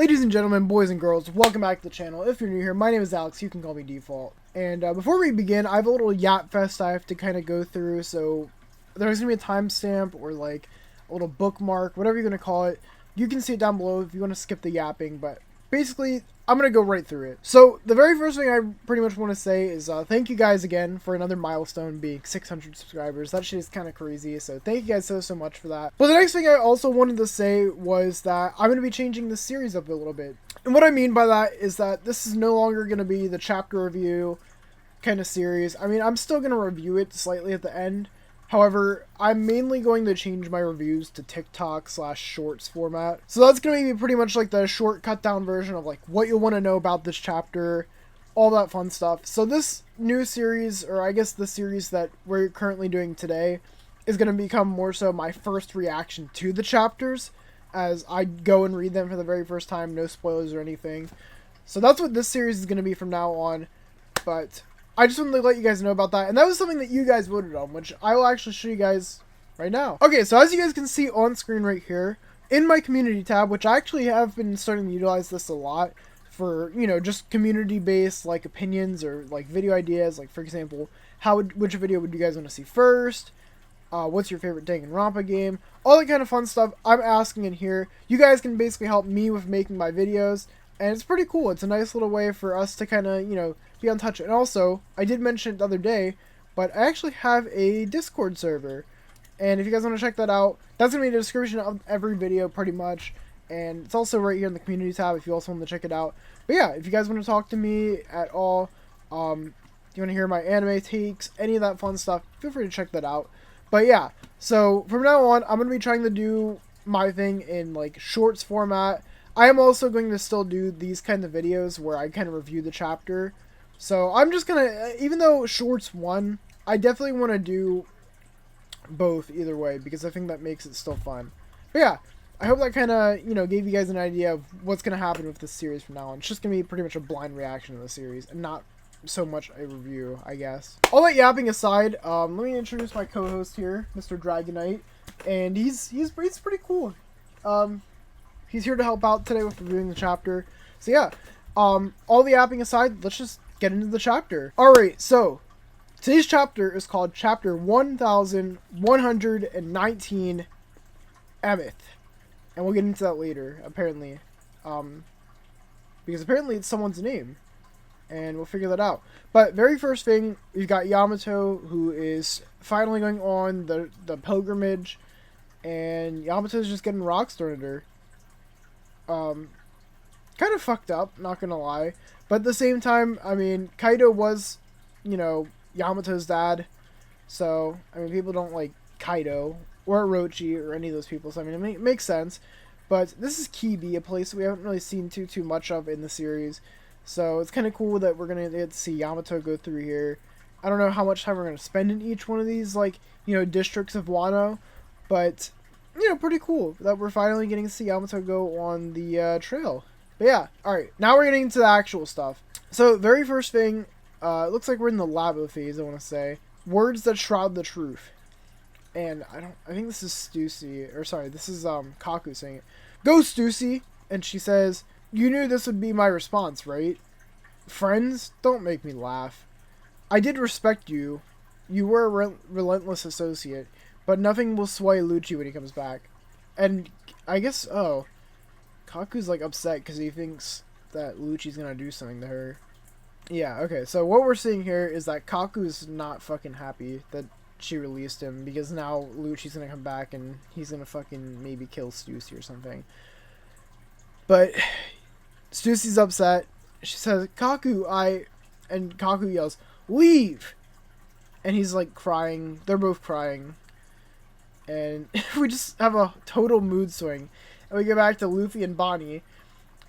Ladies and gentlemen, boys and girls, welcome back to the channel. If you're new here, my name is Alex, you can call me Default. And before we begin, I have a little yap fest I have to kind of go through, so there's going to be a timestamp or like a little bookmark, whatever you're going to call it. You can see it down below if you want to skip the yapping, but basically, I'm going to go right through it. So, the very first thing I pretty much want to say is thank you guys again for another milestone being 600 subscribers. That shit is kind of crazy, so thank you guys so much for that. But the next thing I also wanted to say was that I'm going to be changing the series up a little bit. And what I mean by that is that this is no longer going to be the chapter review kind of series. I mean, I'm still going to review it slightly at the end. However, I'm mainly going to change my reviews to TikTok/shorts format. So that's going to be pretty much like the short cut down version of like what you'll want to know about this chapter, all that fun stuff. So this new series, or I guess the series that we're currently doing today, is going to become more so my first reaction to the chapters as I go and read them for the very first time, no spoilers or anything. So that's what this series is going to be from now on. But I just wanted to let you guys know about that, and that was something that you guys voted on, which I will actually show you guys right now. Okay, so as you guys can see on screen right here, in my community tab, which I actually have been starting to utilize this a lot for, you know, just community-based, like, opinions or, like, video ideas, like, for example, which video would you guys want to see first? What's your favorite Danganronpa game? All that kind of fun stuff I'm asking in here. You guys can basically help me with making my videos, and it's pretty cool. It's a nice little way for us to kind of, you know, be on touch. And also, I did mention it the other day, but I actually have a Discord server. And if you guys want to check that out, that's going to be in the description of every video pretty much. And it's also right here in the community tab if you also want to check it out. But yeah, if you guys want to talk to me at all, you want to hear my anime takes, any of that fun stuff, feel free to check that out. But yeah, so from now on, I'm going to be trying to do my thing in like shorts format. I am also going to still do these kind of videos where I kind of review the chapter. So I'm just going to, even though shorts won, I definitely want to do both either way because I think that makes it still fun. But yeah, I hope that kind of, you know, gave you guys an idea of what's going to happen with this series from now on. It's just going to be pretty much a blind reaction to the series and not so much a review, I guess. All that yapping aside, let me introduce my co-host here, Mr. Dragonite, and he's pretty cool. He's here to help out today with reviewing the chapter. So yeah, all the yapping aside, let's just get into the chapter. Alright, so today's chapter is called Chapter 1119 Emeth. And we'll get into that later, apparently. Because apparently it's someone's name. And we'll figure that out. But very first thing, we've got Yamato, who is finally going on the pilgrimage. And Yamato's just getting rocks thrown at her. Kind of fucked up, not gonna lie. But at the same time, I mean, Kaido was, you know, Yamato's dad. So, I mean, people don't like Kaido or Orochi or any of those people. So, I mean, it makes sense. But this is Kibi, a place we haven't really seen too much of in the series. So, it's kind of cool that we're going to get to see Yamato go through here. I don't know how much time we're going to spend in each one of these, like, you know, districts of Wano. But, you know, pretty cool that we're finally getting to see Yamato go on the trail. But yeah, alright, now we're getting into the actual stuff. So, very first thing, it looks like we're in the labo phase, I want to say. Words that shroud the truth. And I think this is Stussy, or sorry, this is Kaku saying it. Go, Stussy! And she says, you knew this would be my response, right? Friends, don't make me laugh. I did respect you. You were a relentless associate, but nothing will sway Lucci when he comes back. And I guess, oh, Kaku's like upset because he thinks that Lucci's gonna do something to her. Yeah, okay, so what we're seeing here is that Kaku's not fucking happy that she released him because now Lucci's gonna come back and he's gonna fucking maybe kill Stussy or something. But Stussy's upset. She says, Kaku, and Kaku yells, leave! And he's like crying. They're both crying. And we just have a total mood swing. And we get back to Luffy and Bonnie,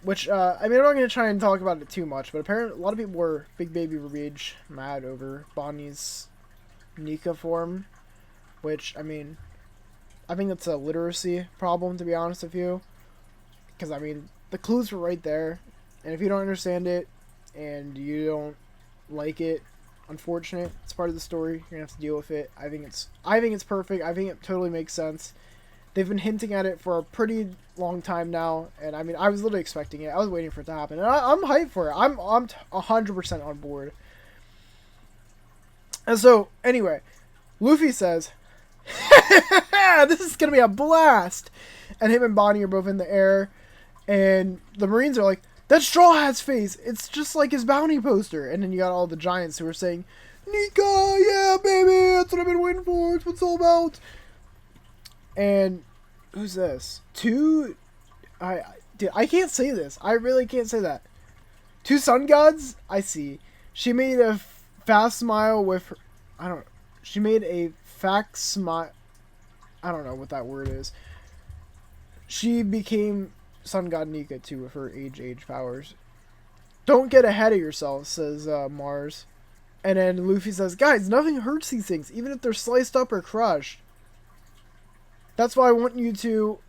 which, I mean, I'm not going to try and talk about it too much, but apparently a lot of people were Big Baby Rage mad over Bonnie's Nika form, which, I mean, I think that's a literacy problem, to be honest with you, because, I mean, the clues were right there, and if you don't understand it, and you don't like it, it's part of the story, you're going to have to deal with it. I think it's perfect, I think it totally makes sense. They've been hinting at it for a pretty long time now, and I mean, I was literally expecting it. I was waiting for it to happen, and I'm hyped for it. I'm 100% on board. And so, anyway, Luffy says, "This is gonna be a blast," and him and Bonnie are both in the air, and the Marines are like, "That Straw Hat's face, it's just like his bounty poster." And then you got all the giants who are saying, "Nika, yeah, baby, that's what I've been waiting for. It's what it's all about." And who's this? Dude, I can't say this. I really can't say that. Two sun gods? I see. She made a fast smile with her. She made a fact smile. I don't know what that word is. She became sun god Nika too with her age powers. "Don't get ahead of yourself," says Mars. And then Luffy says, "Guys, nothing hurts these things, even if they're sliced up or crushed. That's why I want you to,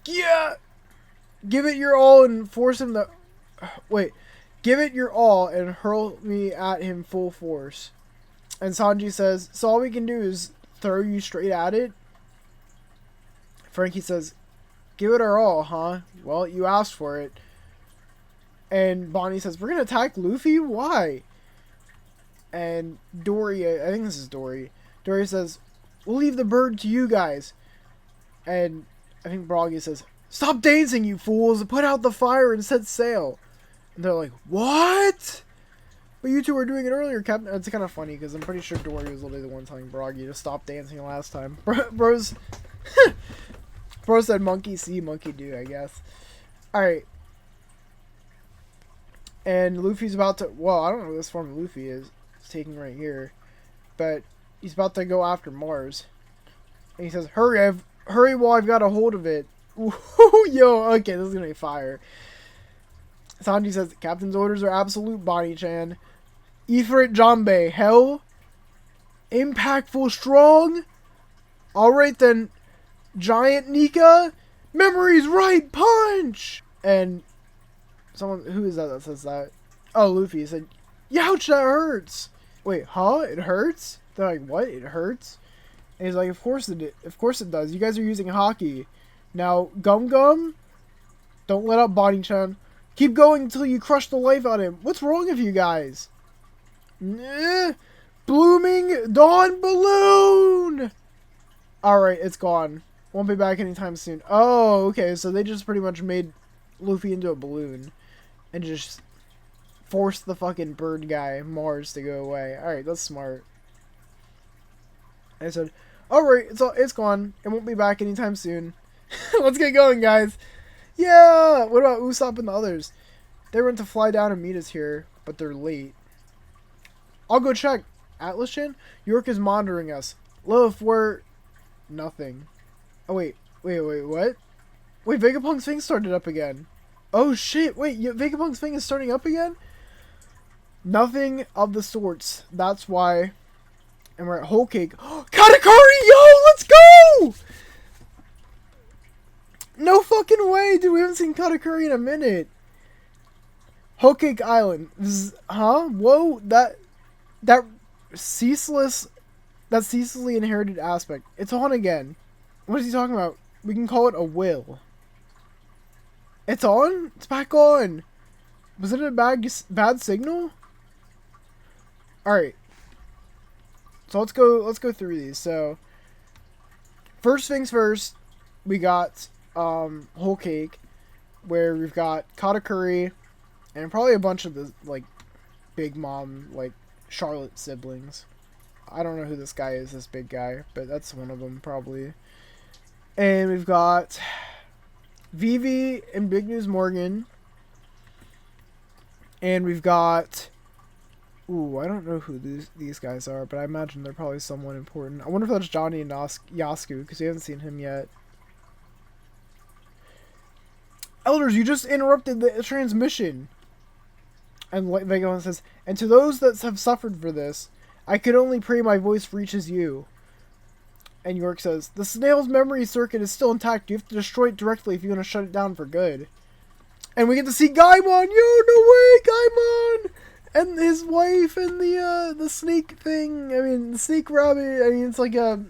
give it your all and force him to, give it your all and hurl me at him full force." And Sanji says, "So all we can do is throw you straight at it?" Frankie says, "Give it our all, huh? Well, you asked for it." And Bonnie says, "We're going to attack Luffy? Why?" And Dory, I think this is Dory. Dory says, "We'll leave the bird to you guys." And I think Broggy says, "Stop dancing, you fools! Put out the fire and set sail." And they're like, "What?" "But you two were doing it earlier, Captain." It's kind of funny because I'm pretty sure Dory was literally the one telling Broggy to stop dancing last time. Bros said monkey see, monkey do, I guess. Alright. And Luffy's about to... Well, I don't know what this form of Luffy is. It's taking right here. But he's about to go after Mars. And he says, Hurry while I've got a hold of it." Yo, okay, this is going to be fire. Sanji says, "Captain's orders are absolute, Bonnie-chan. Ifrit Jambe, hell? Impactful strong? Alright then, Giant Nika, memory's right, punch!" And someone, who is that says that? Oh, Luffy said, "Youch, that hurts." Wait, huh? It hurts? They're like, "What? It hurts?" And he's like, Of course it does. You guys are using hockey. Now, Gum Gum, don't let up, Bonnie-chan. Keep going until you crush the life out of him. What's wrong with you guys?" Blooming Dawn Balloon! Alright, it's gone. Won't be back anytime soon. Oh, okay, so they just pretty much made Luffy into a balloon. And just forced the fucking bird guy, Mars, to go away. Alright, that's smart. I said, "Alright, it's gone. It won't be back anytime soon." Let's get going, guys. Yeah! What about Usopp and the others? They were to fly down and meet us here, but they're late. I'll go check. Atlas-chan? York is monitoring us. Lilith, we're... Nothing. Oh, wait, what? Wait, Vegapunk's thing started up again. Oh, shit, wait, Vegapunk's thing is starting up again? Nothing of the sorts. That's why... And we're at Whole Cake. Katakuri, yo, let's go! No fucking way, dude. We haven't seen Katakuri in a minute. Whole Cake Island. Huh? Whoa, that ceaselessly inherited aspect. It's on again. What is he talking about? We can call it a will. It's on? It's back on. Was it a bad signal? Alright. So let's go through these. So first things first, we got Whole Cake, where we've got Katakuri and probably a bunch of the like Big Mom, like Charlotte siblings. I don't know who this guy is, this big guy, but that's one of them probably. And we've got Vivi and Big News Morgan. And we've got... Ooh, I don't know who these guys are, but I imagine they're probably someone important. I wonder if that's Johnny and Yasuku, because we haven't seen him yet. Elders, you just interrupted the transmission. And Vegapunk says, and to those that have suffered for this, I could only pray my voice reaches you. And York says, the snail's memory circuit is still intact. You have to destroy it directly if you want to shut it down for good. And we get to see Gaimon. Yo, no way, Gaimon! And his wife and the snake thing. I mean, the snake rabbit. I mean, it's like a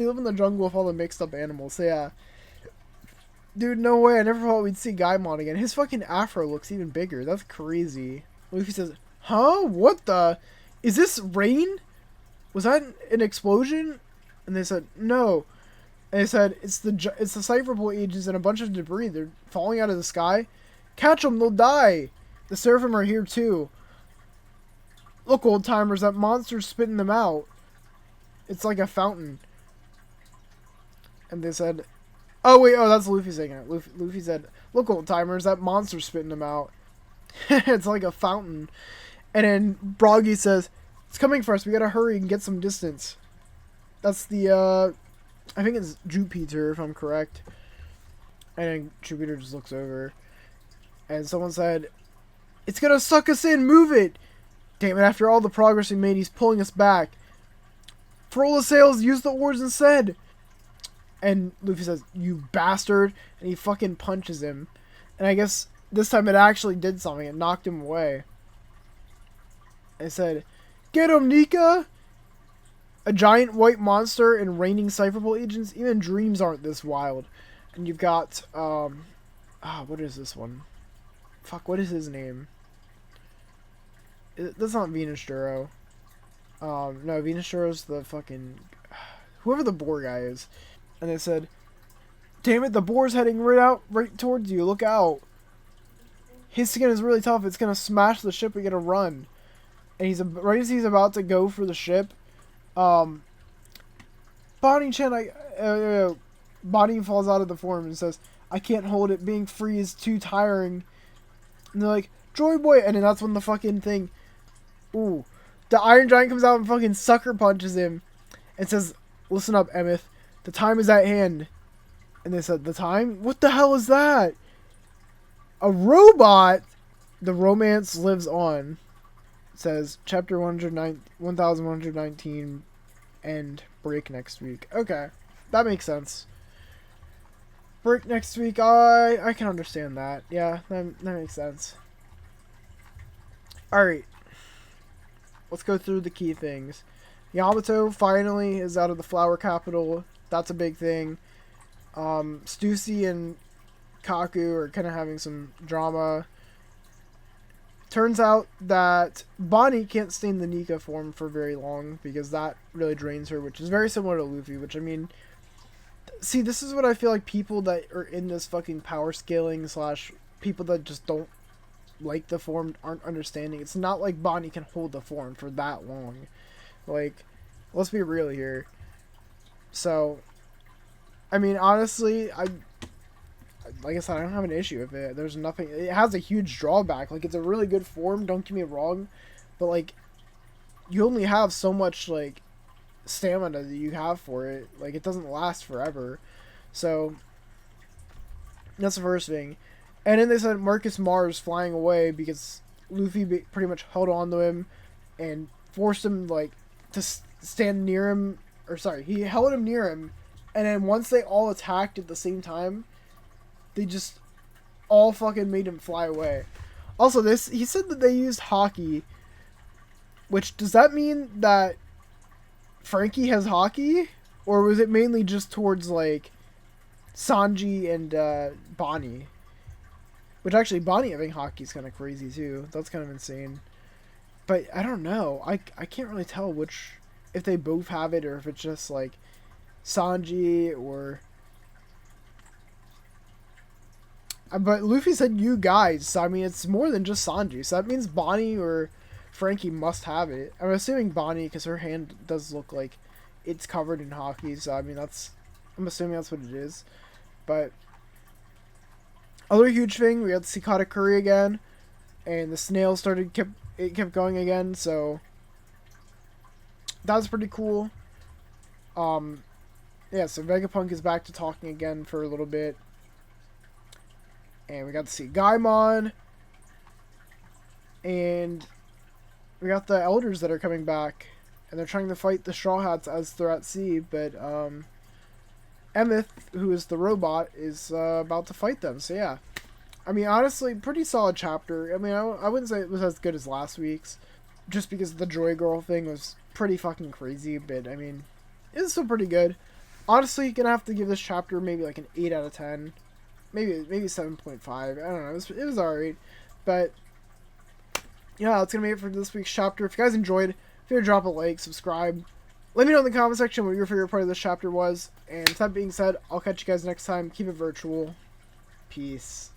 They live in the jungle with all the mixed up animals. So yeah. Dude, no way. I never thought we'd see Gaimon again. His fucking afro looks even bigger. That's crazy. Luffy says, huh? What the? Is this rain? Was that an explosion? And they said, no. And they said, it's the Cypherpole agents and a bunch of debris. They're falling out of the sky. Catch them, they'll die. The Seraphim are here too. Look, old timers, that monster's spitting them out. It's like a fountain. And they said, oh wait, oh that's Luffy saying it. Luffy said, look, old timers, that monster's spitting them out. It's like a fountain. And then Broggy says, it's coming for us, we gotta hurry and get some distance. That's the, I think it's Jupiter, if I'm correct. And then Jupiter just looks over. And someone said, it's gonna suck us in, move it! Damn it, after all the progress we made, he's pulling us back. Furl the sails, use the oars instead! And Luffy says, you bastard! And he fucking punches him. And I guess this time it actually did something, it knocked him away. And it said, get him, Nika! A giant white monster and raining Cypherpole agents? Even dreams aren't this wild. And you've got, what is this one? Fuck, what is his name? That's not Venus Duro. No, Venus Duro's the fucking... whoever the boar guy is. And they said, damn it, the boar's heading right towards you, look out. His skin is really tough, it's gonna smash the ship, we gotta run. And right as he's about to go for the ship, Bonnie-chan, Bonnie falls out of the form and says, I can't hold it, being free is too tiring. And they're like, Joy Boy! And then that's when the fucking thing... Ooh. The Iron Giant comes out and fucking sucker punches him. And says, listen up, Emeth. The time is at hand. And they said, the time? What the hell is that? A robot? The romance lives on. It says, chapter 1119, end. Break next week. Okay. That makes sense. Break next week, I can understand that. Yeah, that makes sense. Alright. Let's go through the key things. Yamato finally is out of the flower capital. That's a big thing. Stussy and Kaku are kind of having some drama. Turns out that Bonnie can't stay in the Nika form for very long because that really drains her, which is very similar to Luffy, which I mean... See, this is what I feel like people that are in this fucking power scaling / people that just don't like the form aren't understanding. It's not like Bonnie can hold the form for that long. Like, let's be real here. So, I mean, honestly, like I said, I don't have an issue with it. There's nothing, it has a huge drawback. Like, it's a really good form, don't get me wrong, but like, you only have so much, like, stamina that you have for it. Like, it doesn't last forever. So that's the first thing. And then they said Marcus Mars flying away because Luffy pretty much held on to him and forced him like to stand near him, or sorry, he held him near him, and then once they all attacked at the same time, they just all fucking made him fly away. Also, he said that they used hockey, which, does that mean that Frankie has hockey, or was it mainly just towards like Sanji and Bonnie? Which actually, Bonnie having hockey is kind of crazy too. That's kind of insane. But I don't know. I can't really tell if they both have it or if it's just like Sanji or. But Luffy said you guys, so I mean it's more than just Sanji. So that means Bonnie or Frankie must have it. I'm assuming Bonnie because her hand does look like it's covered in hockey. So I mean I'm assuming that's what it is. But other huge thing, we got Cicada Curry again, and the snail kept going again. So that's pretty cool. Yeah. So Vegapunk is back to talking again for a little bit. And we got to see Gaimon. And we got the elders that are coming back. And they're trying to fight the Straw Hats as they're at sea. But Emeth, who is the robot, is about to fight them. So yeah. I mean, honestly, pretty solid chapter. I mean, I wouldn't say it was as good as last week's. Just because the Joy Girl thing was pretty fucking crazy. But I mean, it's still pretty good. honestly gonna have to give this chapter maybe like an 8 out of 10. Maybe 7.5. I don't know. It was alright. But yeah, that's gonna be it for this week's chapter. If you guys enjoyed, feel free to drop a like, subscribe. Let me know in the comment section what your favorite part of this chapter was. And with that being said, I'll catch you guys next time. Keep it virtual. Peace.